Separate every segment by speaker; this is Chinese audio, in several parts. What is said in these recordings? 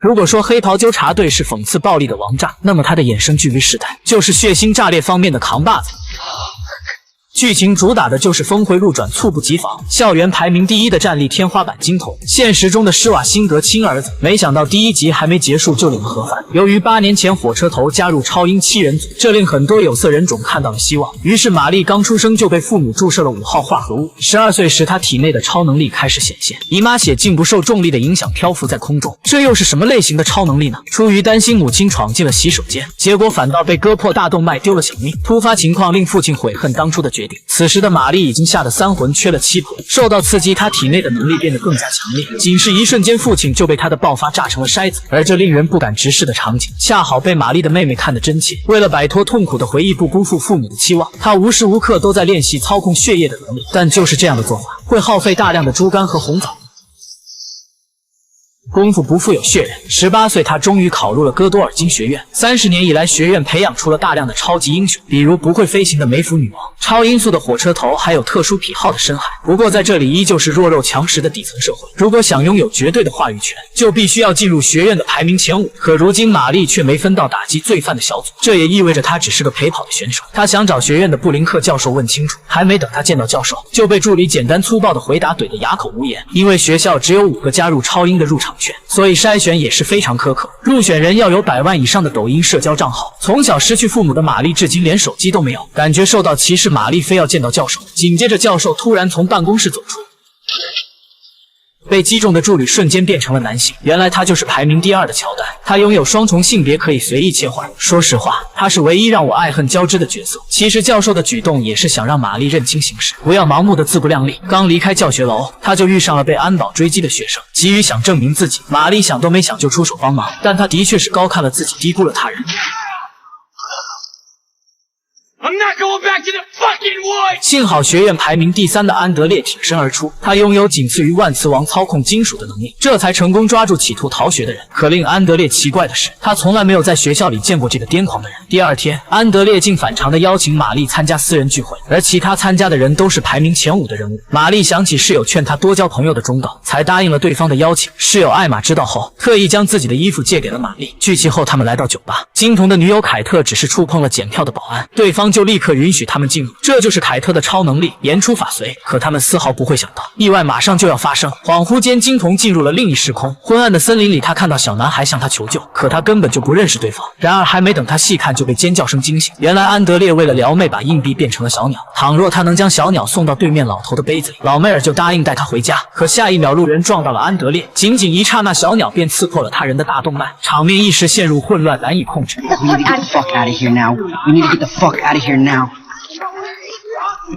Speaker 1: 如果说黑桃纠察队是讽刺暴力的王炸，那么他的衍生剧 V 世代就是血腥炸裂方面的扛把子。剧情主打的就是峰回路转、猝不及防，校园排名第1的战力天花板金童，现实中的施瓦辛格亲儿子。没想到第1集还没结束就领了盒饭。由于8年前火车头加入超英7人组，这令很多有色人种看到了希望。于是玛丽刚出生就被父母注射了5号化合物。12岁时，她体内的超能力开始显现，姨妈血竟不受重力的影响漂浮在空中。这又是什么类型的超能力呢？出于担心母亲闯进了洗手间，结果反倒被割破大动脉，丢了小命。突发情况令父亲悔恨当初的决定。此时的玛丽已经吓得3魂缺了7魄，受到刺激，她体内的能力变得更加强烈。仅是一瞬间，父亲就被她的爆发炸成了筛子。而这令人不敢直视的场景，恰好被玛丽的妹妹看得真切。为了摆脱痛苦的回忆，不辜负父母的期望，她无时无刻都在练习操控血液的能力。但就是这样的做法，会耗费大量的猪肝和红枣。功夫不负有血人，18岁他终于考入了戈多尔金学院。30年以来，学院培养出了大量的超级英雄，比如不会飞行的梅芙女王、超音速的火车头，还有特殊癖好的深海。不过在这里依旧是弱肉强食的底层社会，如果想拥有绝对的话语权，就必须要进入学院的排名前5。可如今玛丽却没分到打击罪犯的小组，这也意味着她只是个陪跑的选手。她想找学院的布林克教授问清楚，还没等她见到教授，就被助理简单粗暴的回答怼得哑口无言。因为学校只有5个加入超英的入场券，所以筛选也是非常苛刻，入选人要有100万以上的抖音社交账号。从小失去父母的玛丽至今连手机都没有，感觉受到歧视，玛丽非要见到教授。紧接着教授突然从办公室走出，被击中的助理瞬间变成了男性，原来他就是排名第2的乔丹。他拥有双重性别，可以随意切换。说实话，他是唯一让我爱恨交织的角色。其实教授的举动也是想让玛丽认清形势，不要盲目的自不量力。刚离开教学楼，他就遇上了被安保追击的学生，急于想证明自己。玛丽想都没想就出手帮忙，但他的确是高看了自己，低估了他人。幸好学院排名第3的安德烈挺身而出，他拥有仅次于万磁王操控金属的能力，这才成功抓住企图逃学的人。可令安德烈奇怪的是，他从来没有在学校里见过这个癫狂的人。第2天，安德烈竟反常地邀请玛丽参加私人聚会，而其他参加的人都是排名前5的人物。玛丽想起室友劝她多交朋友的忠告，才答应了对方的邀请。室友艾玛知道后，特意将自己的衣服借给了玛丽。聚齐后，他们来到酒吧，金童的女友凯特只是触碰了检票的保安，对方就立刻允许他们进入。这就是凯特的超能力，言出法随。可他们丝毫不会想到，意外马上就要发生。恍惚间，金童进入了另一时空。昏暗的森林里，他看到小男孩向他求救，可他根本就不认识对方。然而还没等他细看，就被尖叫声惊醒。原来安德烈为了撩妹，把硬币变成了小鸟，倘若他能将小鸟送到对面老头的杯子里，老妹儿就答应带他回家。可下一秒，路人撞到了安德烈，仅仅一刹那，小鸟便刺破了他人的大动脉，场面一时陷入混乱，难以控制。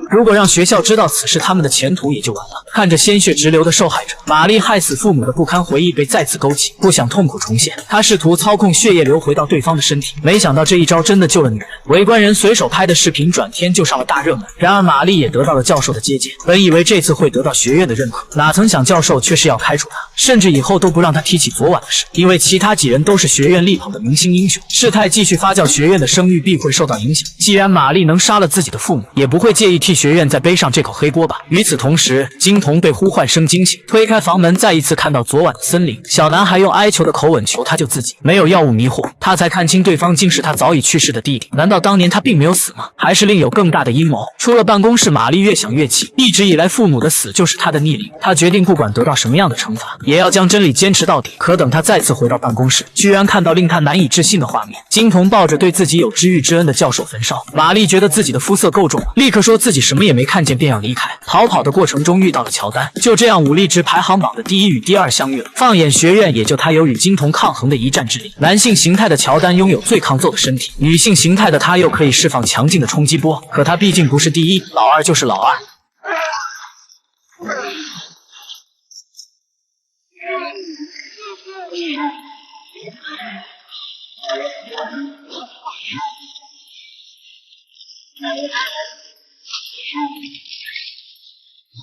Speaker 1: 如果让学校知道此事，他们的前途也就完了。看着鲜血直流的受害者，玛丽害死父母的不堪回忆被再次勾起，不想痛苦重现。她试图操控血液流回到对方的身体，没想到这一招真的救了女人。围观人随手拍的视频转天就上了大热门。然而玛丽也得到了教授的接见，本以为这次会得到学院的认可，哪曾想教授却是要开除她，甚至以后都不让她提起昨晚的事。因为其他几人都是学院力捧的明星英雄，事态继续发酵，学院的声誉必会受到影响。既然玛丽能杀了自己的父母，也不会介意替学院再背上这口黑锅吧。与此同时，金童被呼唤声惊醒，推开房门，再一次看到昨晚的森林。小男孩用哀求的口吻求他救自己，没有药物迷惑，他才看清对方竟是他早已去世的弟弟。难道当年他并没有死吗？还是另有更大的阴谋？出了办公室，玛丽越想越气，一直以来父母的死就是他的逆鳞。他决定不管得到什么样的惩罚，也要将真理坚持到底。可等他再次回到办公室，居然看到令他难以置信的画面：金童抱着对自己有知遇之恩的教授焚烧。玛丽觉得自己的肤色够重，立刻说自己什么也没看见，便要离开。逃跑的过程中遇到了乔丹，就这样武力值排行榜的第1与第2相遇了。放眼学院，也就他有与金童抗衡的一战之力。男性形态的乔丹拥有最抗揍的身体，女性形态的他又可以释放强劲的冲击波。可他毕竟不是第1，老2就是老2。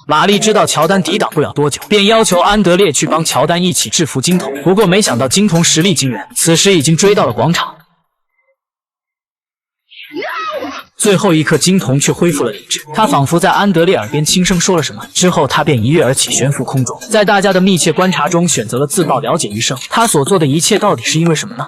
Speaker 1: 玛丽知道乔丹抵挡不了多久，便要求安德烈去帮乔丹一起制服金童。不过没想到金童实力惊人，此时已经追到了广场。最后一刻，金童却恢复了理智，他仿佛在安德烈耳边轻声说了什么，之后他便一跃而起，悬浮空中，在大家的密切观察中选择了自爆，了解余生。他所做的一切到底是因为什么呢？